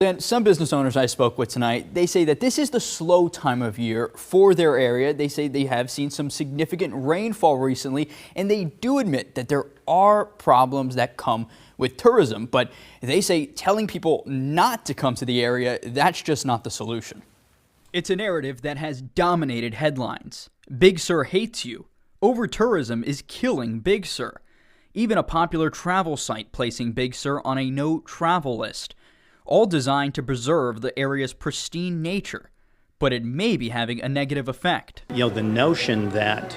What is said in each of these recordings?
And some business owners I spoke with tonight, they say that this is the slow time of year for their area. They say they have seen some significant rainfall recently, and they do admit that there are problems that come with tourism. But they say telling people not to come to the area, that's just not the solution. It's a narrative that has dominated headlines. Big Sur hates you. Over-tourism is killing Big Sur. Even a popular travel site placing Big Sur on a no-travel list. All designed to preserve the area's pristine nature, but it may be having a negative effect. You know, the notion that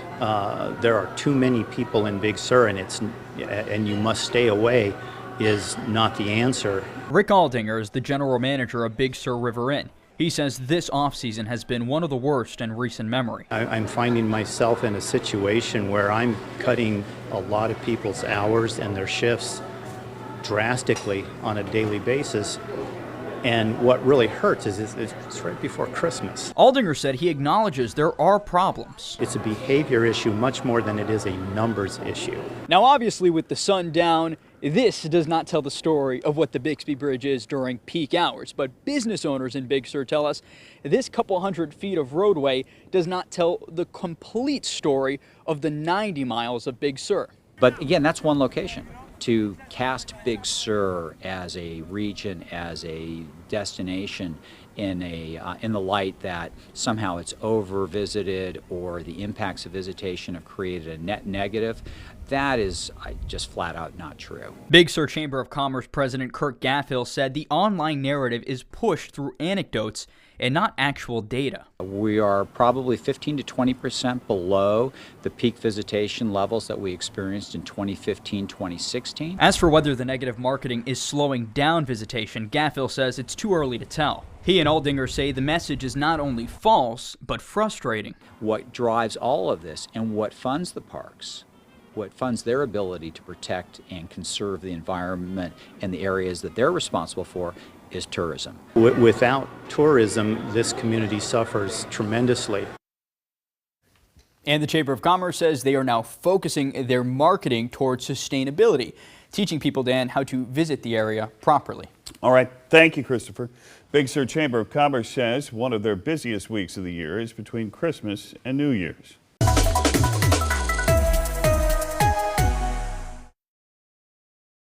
there are too many people in Big Sur and you must stay away is not the answer. Rick Aldinger is the general manager of Big Sur River Inn. He says this off-season has been one of the worst in recent memory. I'm finding myself in a situation where I'm cutting a lot of people's hours and their shifts drastically on a daily basis. And what really hurts is it's right before Christmas. Aldinger said he acknowledges there are problems. It's a behavior issue much more than it is a numbers issue. Now, obviously, with the sun down, this does not tell the story of what the Bixby Bridge is during peak hours. But business owners in Big Sur tell us this couple hundred feet of roadway does not tell the complete story of the 90 miles of Big Sur. But again, that's one location. To cast Big Sur as a region, as a destination in the light that somehow it's over-visited or the impacts of visitation have created a net negative, that is just flat out not true. Big Sur Chamber of Commerce President Kirk Gaffill said the online narrative is pushed through anecdotes and not actual data. We are probably 15 to 20% below the peak visitation levels that we experienced in 2015, 2016. As for whether the negative marketing is slowing down visitation, Gaffill says it's too early to tell. He and Aldinger say the message is not only false, but frustrating. What drives all of this and what funds the parks, what funds their ability to protect and conserve the environment and the areas that they're responsible for, is tourism. Without tourism, this community suffers tremendously. And the Chamber of Commerce says they are now focusing their marketing towards sustainability, teaching people, Dan, how to visit the area properly. All right. Thank you, Christopher. Big Sur Chamber of Commerce says one of their busiest weeks of the year is between Christmas and New Year's.